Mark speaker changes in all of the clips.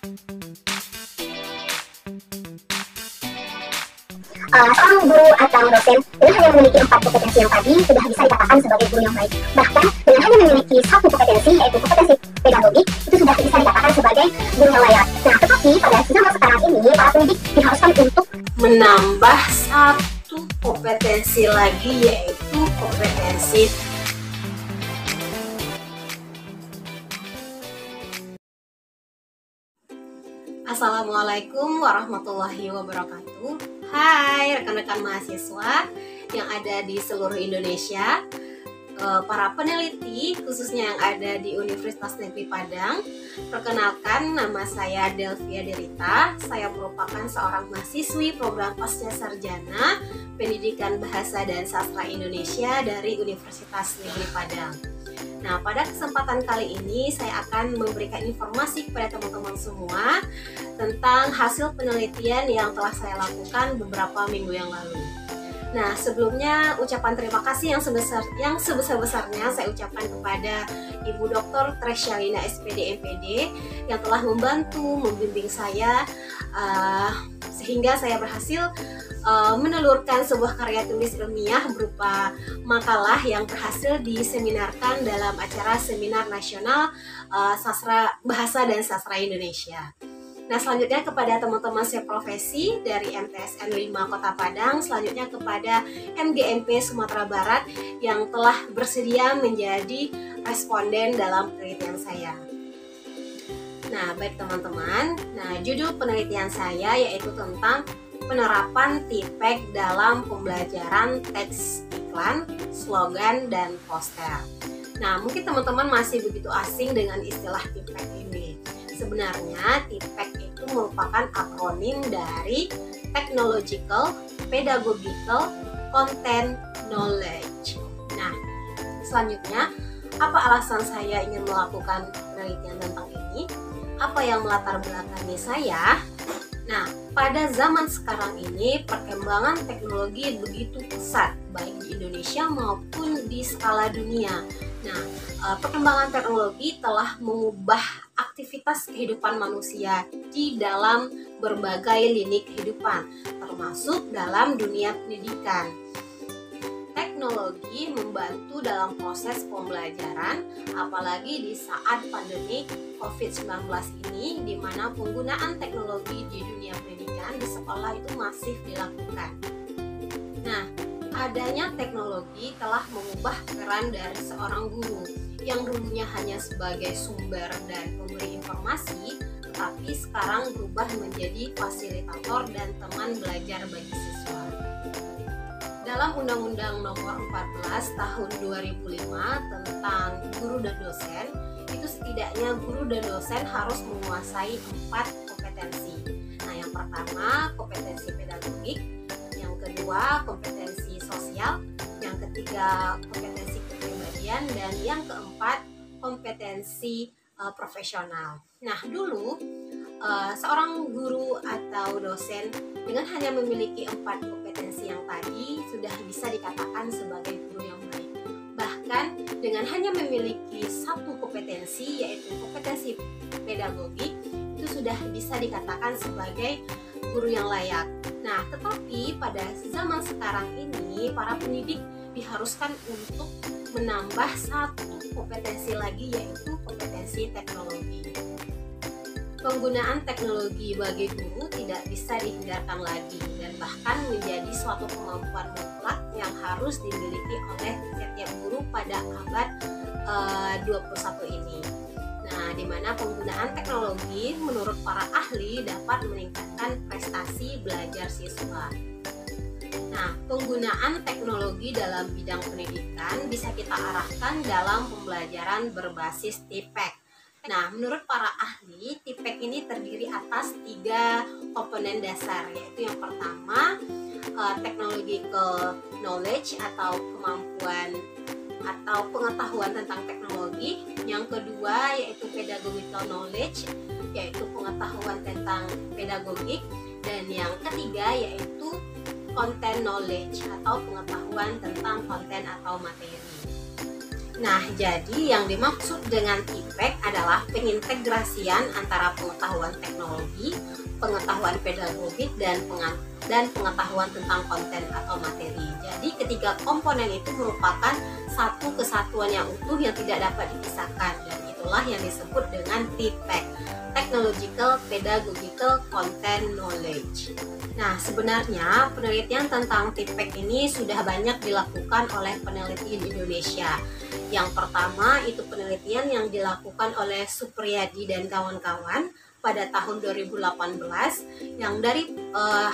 Speaker 1: Seorang guru atau dosen dengan hanya memiliki 4 kompetensi yang tadi sudah bisa dikatakan sebagai guru yang baik. Bahkan dengan hanya memiliki 1 kompetensi, yaitu kompetensi pedagogik, itu sudah bisa dikatakan sebagai guru yang layak. Nah, tetapi pada zaman sekarang ini para pendidik diharuskan untuk
Speaker 2: menambah 1 kompetensi lagi, yaitu kompetensi Assalamualaikum warahmatullahi wabarakatuh. Hai rekan-rekan mahasiswa yang ada di seluruh Indonesia, para peneliti khususnya yang ada di Universitas Negeri Padang. Perkenalkan, nama saya Delvia Derita. Saya merupakan seorang mahasiswi program Pasca Sarjana Pendidikan Bahasa dan Sastra Indonesia dari Universitas Negeri Padang. Nah, pada kesempatan kali ini saya akan memberikan informasi kepada teman-teman semua tentang hasil penelitian yang telah saya lakukan beberapa minggu yang lalu. Nah, sebelumnya ucapan terima kasih yang sebesar-besarnya saya ucapkan kepada Ibu Dr. Treshalina SPD MPD yang telah membantu membimbing saya sehingga saya berhasil menelurkan sebuah karya tulis ilmiah berupa makalah yang berhasil diseminarkan dalam acara Seminar Nasional Sastra Bahasa dan Sastra Indonesia. Nah, selanjutnya kepada teman-teman seprofesi dari MTSN 5 Kota Padang, selanjutnya kepada MGMP Sumatera Barat yang telah bersedia menjadi responden dalam penelitian saya. Nah, baik teman-teman, judul penelitian saya yaitu tentang penerapan TIPEK dalam pembelajaran teks iklan, slogan, dan poster. Nah, mungkin teman-teman masih begitu asing dengan istilah TIPEK ini. Sebenarnya TIPEK itu merupakan akronim dari Technological, Pedagogical, Content, Knowledge. Nah, selanjutnya, apa alasan saya ingin melakukan penelitian tentang ini? Apa yang melatar belakangi saya? Nah, pada zaman sekarang ini perkembangan teknologi begitu pesat, baik di Indonesia maupun di skala dunia. Nah, perkembangan teknologi telah mengubah aktivitas kehidupan manusia di dalam berbagai lini kehidupan, termasuk dalam dunia pendidikan. Teknologi membantu dalam proses pembelajaran, apalagi di saat pandemi COVID-19 ini, di mana penggunaan teknologi di dunia pendidikan di sekolah itu masif dilakukan. Nah, adanya teknologi telah mengubah peran dari seorang guru yang dulunya hanya sebagai sumber dan pemberi informasi, tetapi sekarang berubah menjadi fasilitator dan teman belajar bagi siswa. Dalam Undang-Undang Nomor 14 Tahun 2005 tentang guru dan dosen, itu setidaknya guru dan dosen harus menguasai 4 kompetensi. Nah, yang pertama kompetensi pedagogik, yang kedua kompetensi sosial, yang ketiga kompetensi kepribadian, dan yang keempat kompetensi profesional. Nah, dulu seorang guru atau dosen dengan hanya memiliki 4 kompetensi yang tadi sudah bisa dikatakan sebagai guru yang baik. Bahkan dengan hanya memiliki 1 kompetensi, yaitu kompetensi pedagogik, itu sudah bisa dikatakan sebagai guru yang layak. Nah, tetapi pada zaman sekarang ini para pendidik diharuskan untuk menambah 1 kompetensi lagi, yaitu kompetensi teknologi. Penggunaan teknologi bagi guru tidak bisa dihindarkan lagi dan bahkan menjadi suatu kemampuan mutlak yang harus dimiliki oleh setiap guru pada abad 21 ini. Nah, di mana penggunaan teknologi menurut para ahli dapat meningkatkan prestasi belajar siswa. Nah, penggunaan teknologi dalam bidang pendidikan bisa kita arahkan dalam pembelajaran berbasis TIPEK. Nah, menurut para ahli, TIPEK ini terdiri atas 3 komponen dasar, yaitu yang pertama technological knowledge atau kemampuan atau pengetahuan tentang teknologi. Yang kedua yaitu pedagogical knowledge, yaitu pengetahuan tentang pedagogik. Dan yang ketiga yaitu content knowledge atau pengetahuan tentang konten atau materi. Nah, jadi yang dimaksud dengan TPEK adalah pengintegrasian antara pengetahuan teknologi, pengetahuan pedagogik, dan pengetahuan tentang konten atau materi. Jadi ketiga komponen itu merupakan satu kesatuan yang utuh yang tidak dapat dipisahkan, dan itulah yang disebut dengan TPEK, Technological Pedagogical Content Knowledge. Nah, sebenarnya penelitian tentang TPEK ini sudah banyak dilakukan oleh peneliti di Indonesia. Yang pertama itu penelitian yang dilakukan oleh Supriyadi dan kawan-kawan pada tahun 2018, yang dari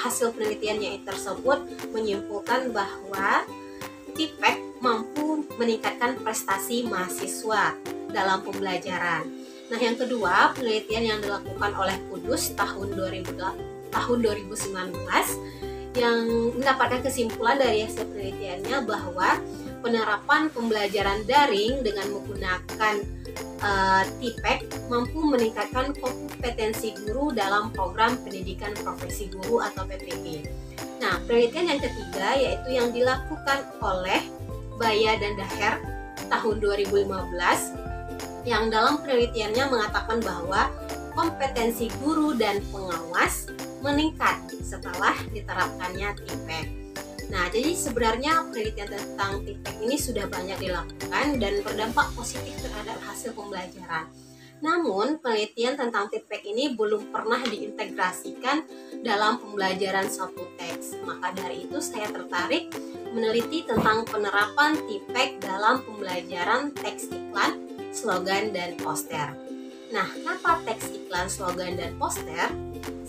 Speaker 2: hasil penelitiannya tersebut menyimpulkan bahwa TPEK mampu meningkatkan prestasi mahasiswa dalam pembelajaran. Nah, yang kedua, penelitian yang dilakukan oleh Kudus tahun 2019 yang mendapatkan kesimpulan dari hasil penelitiannya bahwa penerapan pembelajaran daring dengan menggunakan TPEK mampu meningkatkan kompetensi guru dalam program pendidikan profesi guru atau PPG. Nah, penelitian yang ketiga yaitu yang dilakukan oleh Baya dan Daher tahun 2015 yang dalam penelitiannya mengatakan bahwa kompetensi guru dan pengawas meningkat setelah diterapkannya TPEK. Nah, jadi sebenarnya penelitian tentang TPEK ini sudah banyak dilakukan dan berdampak positif terhadap hasil pembelajaran. Namun, penelitian tentang TPEK ini belum pernah diintegrasikan dalam pembelajaran suatu teks. Maka dari itu saya tertarik meneliti tentang penerapan TPEK dalam pembelajaran teks iklan, slogan, dan poster. Nah, kenapa teks iklan, slogan, dan poster?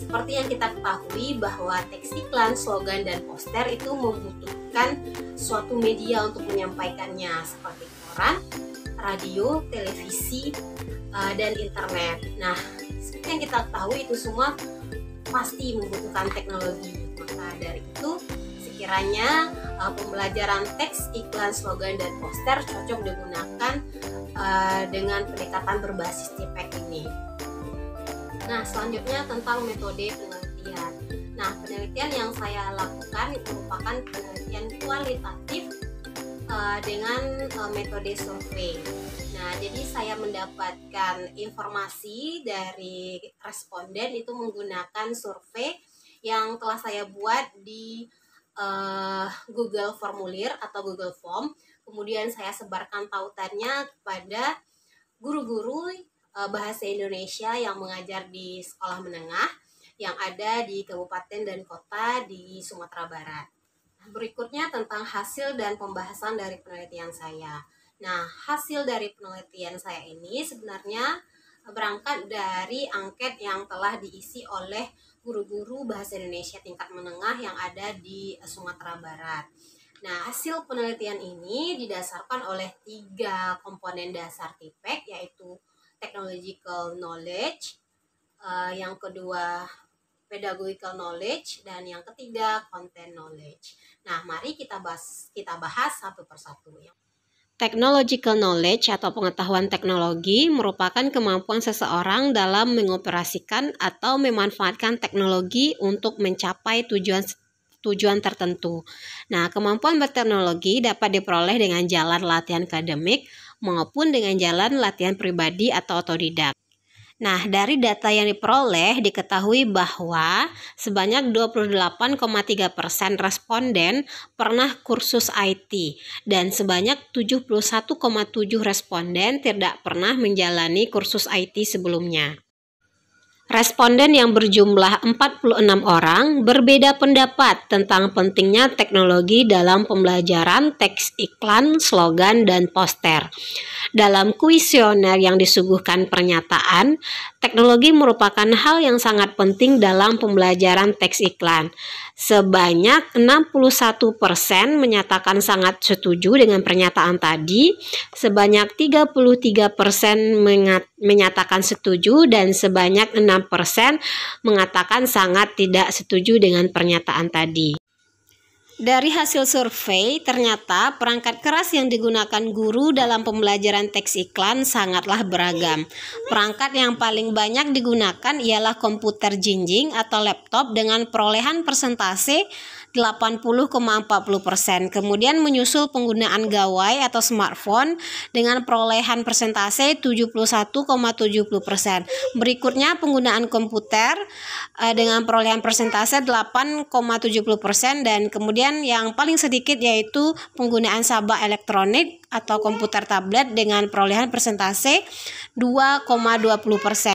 Speaker 2: Seperti yang kita ketahui bahwa teks iklan, slogan, dan poster itu membutuhkan suatu media untuk menyampaikannya seperti koran, radio, televisi, dan internet. Nah, seperti yang kita ketahui itu semua pasti membutuhkan teknologi. Maka dari itu sekiranya pembelajaran teks iklan, slogan, dan poster cocok digunakan dengan pendekatan berbasis TPEK ini. Nah, selanjutnya tentang metode penelitian. Nah, penelitian yang saya lakukan merupakan penelitian kualitatif dengan metode survei. Nah, jadi saya mendapatkan informasi dari responden itu menggunakan survei yang telah saya buat di Google Formulir atau Google Form. Kemudian saya sebarkan tautannya kepada guru-guru bahasa Indonesia yang mengajar di sekolah menengah yang ada di kabupaten dan kota di Sumatera Barat. Berikutnya tentang hasil dan pembahasan dari penelitian saya. Nah, hasil dari penelitian saya ini sebenarnya berangkat dari angket yang telah diisi oleh guru-guru bahasa Indonesia tingkat menengah yang ada di Sumatera Barat. Nah, hasil penelitian ini didasarkan oleh 3 komponen dasar TPEK, yaitu technological knowledge, yang kedua pedagogical knowledge, dan yang ketiga content knowledge. Nah, mari kita bahas satu persatu.
Speaker 3: Technological knowledge atau pengetahuan teknologi merupakan kemampuan seseorang dalam mengoperasikan atau memanfaatkan teknologi untuk mencapai tujuan tertentu. Nah, kemampuan berteknologi dapat diperoleh dengan jalan latihan akademik maupun dengan jalan latihan pribadi atau otodidak. Nah, dari data yang diperoleh diketahui bahwa sebanyak 28,3% responden pernah kursus IT dan sebanyak 71,7% responden tidak pernah menjalani kursus IT sebelumnya. Responden yang berjumlah 46 orang berbeda pendapat tentang pentingnya teknologi dalam pembelajaran teks iklan, slogan, dan poster. Dalam kuesioner yang disuguhkan pernyataan, teknologi merupakan hal yang sangat penting dalam pembelajaran teks iklan. Sebanyak 61% menyatakan sangat setuju dengan pernyataan tadi, sebanyak 33% menyatakan setuju, dan sebanyak 6% mengatakan sangat tidak setuju dengan pernyataan tadi. Dari hasil survei, ternyata perangkat keras yang digunakan guru dalam pembelajaran teks iklan sangatlah beragam. Perangkat yang paling banyak digunakan ialah komputer jinjing atau laptop dengan perolehan persentase 80,40%. Kemudian menyusul penggunaan gawai atau smartphone dengan perolehan persentase 71,70%. Berikutnya penggunaan komputer dengan perolehan persentase 8,70%, dan kemudian yang paling sedikit yaitu penggunaan sabak elektronik atau komputer tablet dengan perolehan persentase 2,20%.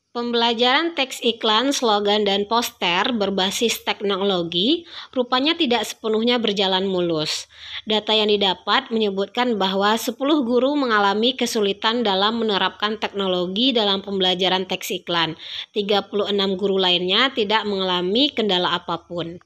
Speaker 3: Pembelajaran teks iklan, slogan, dan poster berbasis teknologi rupanya tidak sepenuhnya berjalan mulus. Data yang didapat menyebutkan bahwa 10 guru mengalami kesulitan dalam menerapkan teknologi dalam pembelajaran teks iklan. 36 guru lainnya tidak mengalami kendala apapun.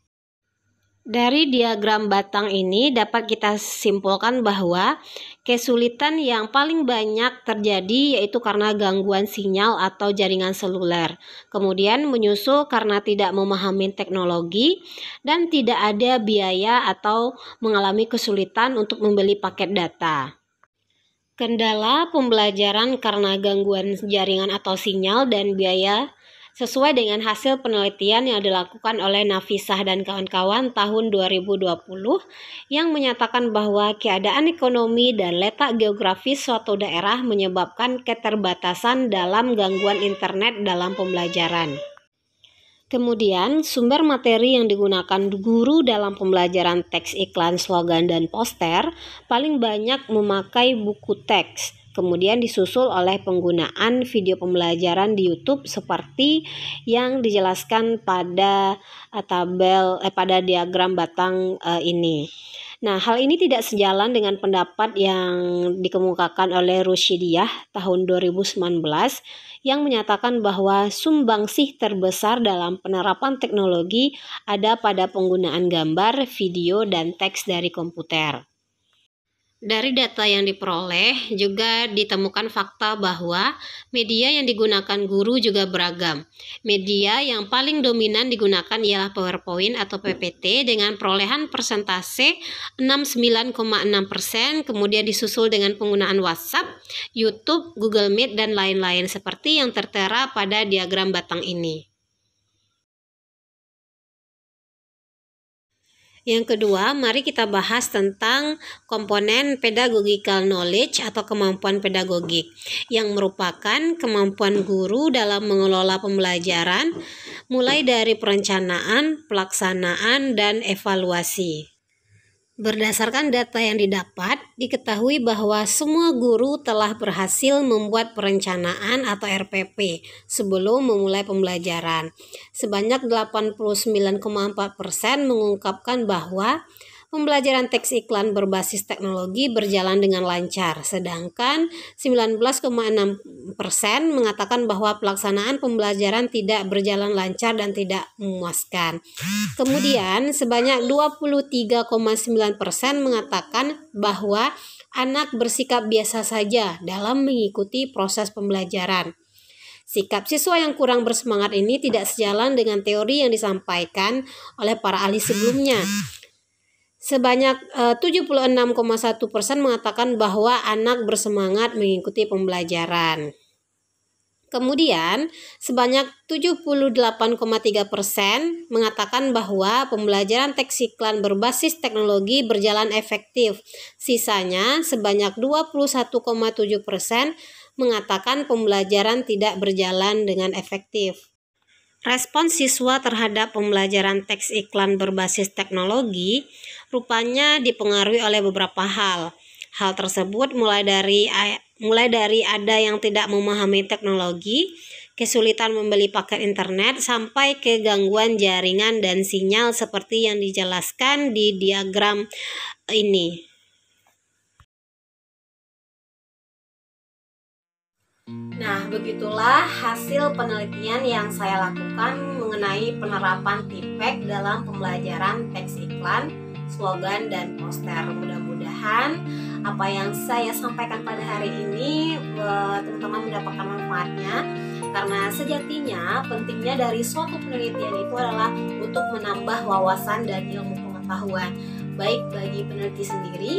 Speaker 3: Dari diagram batang ini dapat kita simpulkan bahwa kesulitan yang paling banyak terjadi yaitu karena gangguan sinyal atau jaringan seluler. Kemudian menyusul karena tidak memahami teknologi dan tidak ada biaya atau mengalami kesulitan untuk membeli paket data. Kendala pembelajaran karena gangguan jaringan atau sinyal dan biaya sesuai dengan hasil penelitian yang dilakukan oleh Nafisah dan kawan-kawan tahun 2020 yang menyatakan bahwa keadaan ekonomi dan letak geografis suatu daerah menyebabkan keterbatasan dalam gangguan internet dalam pembelajaran. Kemudian, sumber materi yang digunakan guru dalam pembelajaran teks iklan, slogan, dan poster paling banyak memakai buku teks. Kemudian disusul oleh penggunaan video pembelajaran di YouTube seperti yang dijelaskan pada pada diagram batang ini. Nah, hal ini tidak sejalan dengan pendapat yang dikemukakan oleh Rushidiyah tahun 2019 yang menyatakan bahwa sumbangsih terbesar dalam penerapan teknologi ada pada penggunaan gambar, video, dan teks dari komputer. Dari data yang diperoleh juga ditemukan fakta bahwa media yang digunakan guru juga beragam. Media yang paling dominan digunakan ialah PowerPoint atau PPT dengan perolehan persentase 69,6%, kemudian disusul dengan penggunaan WhatsApp, YouTube, Google Meet, dan lain-lain seperti yang tertera pada diagram batang ini. Yang kedua, mari kita bahas tentang komponen pedagogical knowledge atau kemampuan pedagogik yang merupakan kemampuan guru dalam mengelola pembelajaran mulai dari perencanaan, pelaksanaan, dan evaluasi. Berdasarkan data yang didapat, diketahui bahwa semua guru telah berhasil membuat perencanaan atau RPP sebelum memulai pembelajaran. Sebanyak 89,4% mengungkapkan bahwa pembelajaran teks iklan berbasis teknologi berjalan dengan lancar, sedangkan 19,6% mengatakan bahwa pelaksanaan pembelajaran tidak berjalan lancar dan tidak memuaskan. Kemudian, sebanyak 23,9% mengatakan bahwa anak bersikap biasa saja dalam mengikuti proses pembelajaran. Sikap siswa yang kurang bersemangat ini tidak sejalan dengan teori yang disampaikan oleh para ahli sebelumnya. Sebanyak 76,1% mengatakan bahwa anak bersemangat mengikuti pembelajaran. Kemudian, sebanyak 78,3% mengatakan bahwa pembelajaran teks iklan berbasis teknologi berjalan efektif. Sisanya, sebanyak 21,7% mengatakan pembelajaran tidak berjalan dengan efektif. Respons siswa terhadap pembelajaran teks iklan berbasis teknologi rupanya dipengaruhi oleh beberapa hal. Hal tersebut mulai dari ada yang tidak memahami teknologi, kesulitan membeli paket internet, sampai ke gangguan jaringan dan sinyal seperti yang dijelaskan di diagram ini.
Speaker 2: Nah, begitulah hasil penelitian yang saya lakukan mengenai penerapan TIPEK dalam pembelajaran teks iklan, slogan, dan poster. Mudah-mudahan apa yang saya sampaikan pada hari ini teman-teman mendapatkan manfaatnya, karena sejatinya pentingnya dari suatu penelitian itu adalah untuk menambah wawasan dan ilmu pengetahuan, baik bagi peneliti sendiri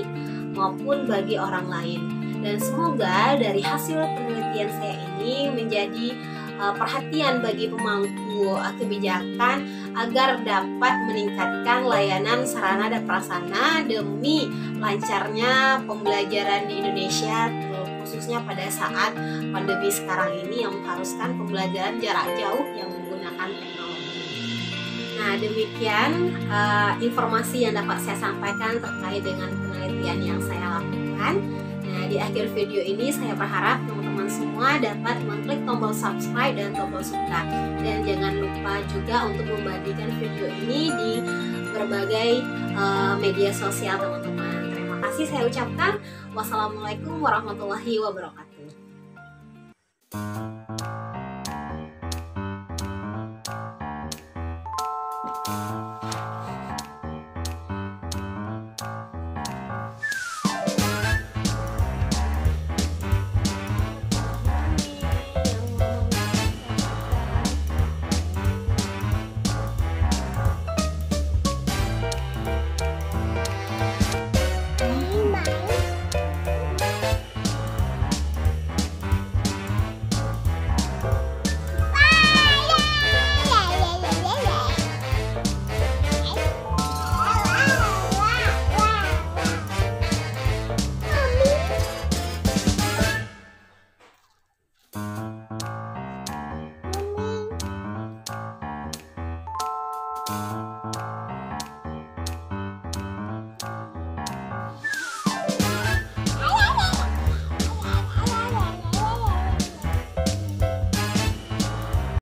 Speaker 2: maupun bagi orang lain. Dan semoga dari hasil penelitian saya ini menjadi perhatian bagi pemangku kebijakan agar dapat meningkatkan layanan sarana dan prasarana demi lancarnya pembelajaran di Indonesia, khususnya pada saat pandemi sekarang ini yang mengharuskan pembelajaran jarak jauh yang menggunakan teknologi. Nah, demikian informasi yang dapat saya sampaikan terkait dengan penelitian yang saya lakukan. Nah, di akhir video ini saya berharap teman-teman semua dapat mengklik tombol subscribe dan tombol suka. Dan jangan lupa juga untuk membagikan video ini di berbagai media sosial teman-teman. Terima kasih saya ucapkan. Wassalamualaikum warahmatullahi wabarakatuh.